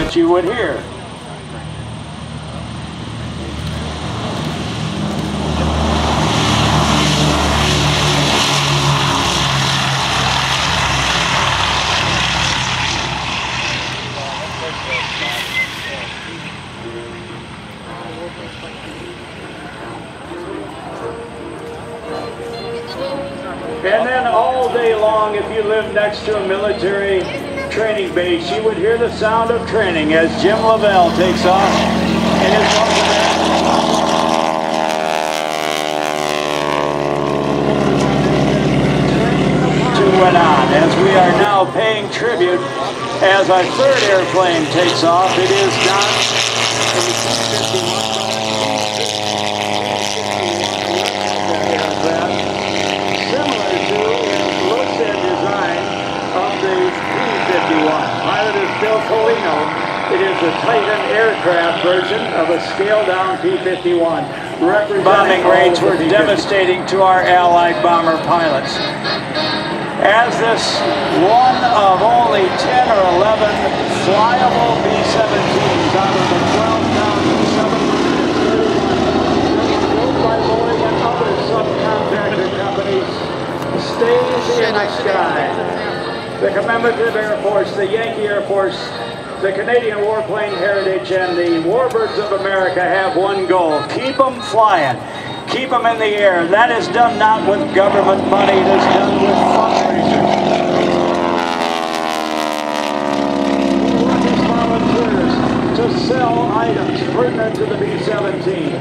that you would hear. And then all day long, if you live next to a military training base, you would hear the sound of training as Jim Lavelle takes off in his to went on as we are now paying tribute as our third airplane takes off. It is done in the T-51. Pilot is Bill Colino. It is the Titan aircraft version of a scaled-down T-51. Bombing rates were devastating to our Allied bomber pilots. As this one of only 10 or 11 flyable B-17s out of the 12,731 built by Boeing and other subcontractor companies stays in the sky. The Commemorative Air Force, the Yankee Air Force, the Canadian Warplane Heritage, and the Warbirds of America have one goal: keep them flying, keep them in the air. That is done not with government money, it is done with fundraisers. We work as volunteers to sell items pertinent to the B-17.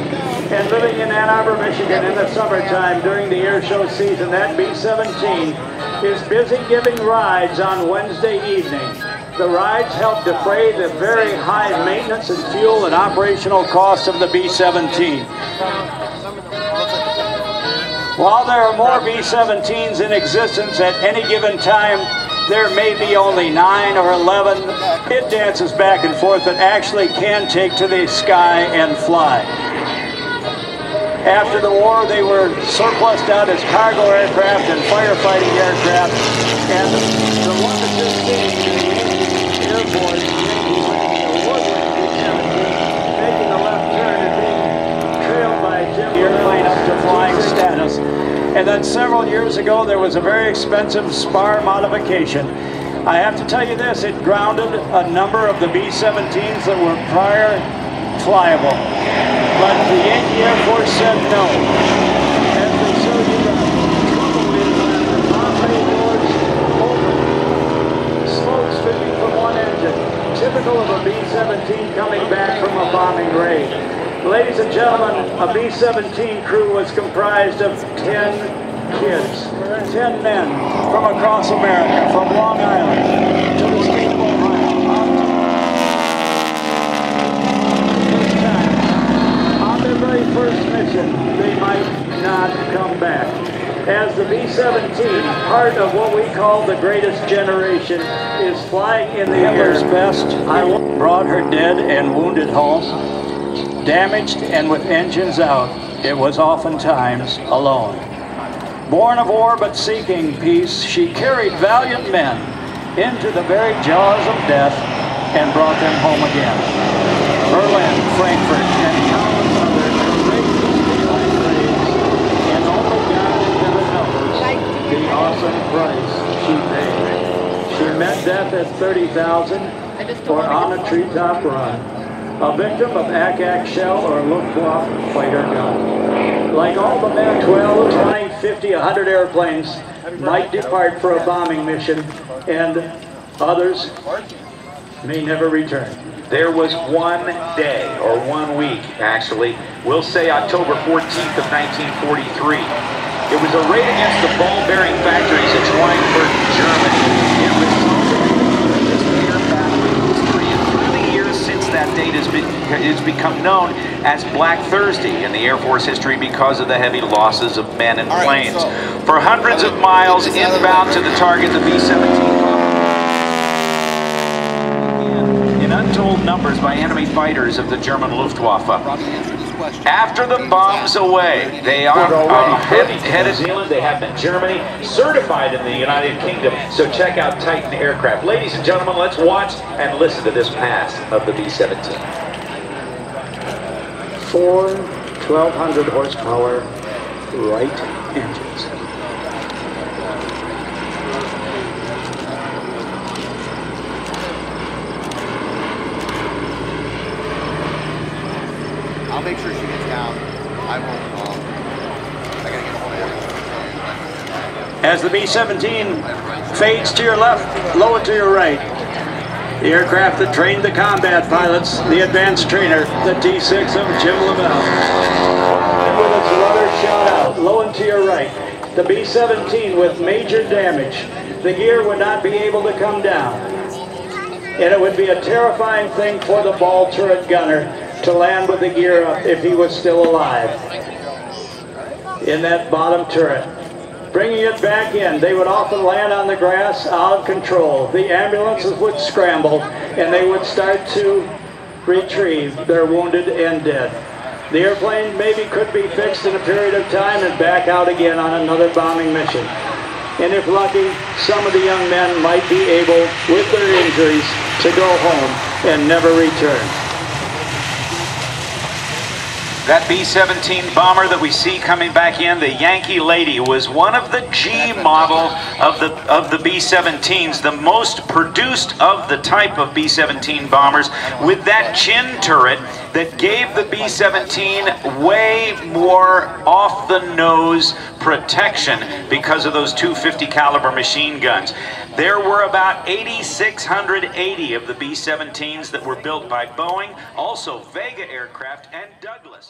And living in Ann Arbor, Michigan in the summertime during the air show season, that B-17 is busy giving rides on Wednesday evening. The rides help defray the very high maintenance and fuel and operational costs of the B-17. While there are more B-17s in existence at any given time, there may be only 9 or 11 it dances back and forth that actually can take to the sky and fly. After the war, they were surplused out as cargo aircraft and firefighting aircraft, and the one that just came to the Air Force, making a left turn and being trailed by Jim, the airplane up to flying status. And then several years ago, there was a very expensive spar modification. I have to tell you this, it grounded a number of the B-17s that were prior flyable. But the Yankee Air Force said no. As they show you, the trouble is that the bomb bay doors open, smoke spitting from one engine, typical of a B-17 coming back from a bombing raid. Ladies and gentlemen, a B-17 crew was comprised of 10 kids, 10 men from across America, from Long Island to the state of Ohio. Very first mission, they might not come back. As the B-17, part of what we call the greatest generation, is flying in the air. Best, I brought her dead and wounded home, damaged and with engines out. It was oftentimes alone. Born of war but seeking peace, she carried valiant men into the very jaws of death and brought them home again. Berlin, Frankfurt, and countless other the awesome price she paid. She met death at 30,000 or on a treetop run. A victim of ack-ack shell or Luftwaffe fighter gun. Like all the men, 12, 20, 50, 100 airplanes might depart for a bombing mission, and others may never return. There was one day, or 1 week actually, we'll say October 14th of 1943. It was a raid against the ball-bearing factories at Schweinfurt, Germany. It resulted in the greatest air battle in history, and through the years since that date has become known as Black Thursday in the Air Force history because of the heavy losses of men and planes. For hundreds of miles inbound to the target, the B-17 in untold numbers by enemy fighters of the German Luftwaffe. After the bombs away, they are headed to New Zealand. They have in Germany, certified in the United Kingdom. So check out Titan aircraft. Ladies and gentlemen, let's watch and listen to this pass of the B-17. 4 1,200 horsepower right engines. I'll make sure she gets down. I will. I gotta get away. As the B-17 fades to your left, low to your right, the aircraft that trained the combat pilots, the advanced trainer, the T-6 of Jim LaBelle. And with its rudder shot out, low and to your right, the B-17 with major damage. The gear would not be able to come down. And it would be a terrifying thing for the ball turret gunner to land with the gear up if he was still alive in that bottom turret. Bringing it back in, they would often land on the grass out of control. The ambulances would scramble and they would start to retrieve their wounded and dead. The airplane maybe could be fixed in a period of time and back out again on another bombing mission. And if lucky, some of the young men might be able, with their injuries, to go home and never return. That B-17 bomber that we see coming back in, the Yankee Lady, was one of the G model of the B-17s, the most produced of the type of B-17 bombers, with that chin turret that gave the B-17 way more off-the-nose protection because of those 250 caliber machine guns. There were about 8,680 of the B-17s that were built by Boeing, also Vega aircraft and Douglas.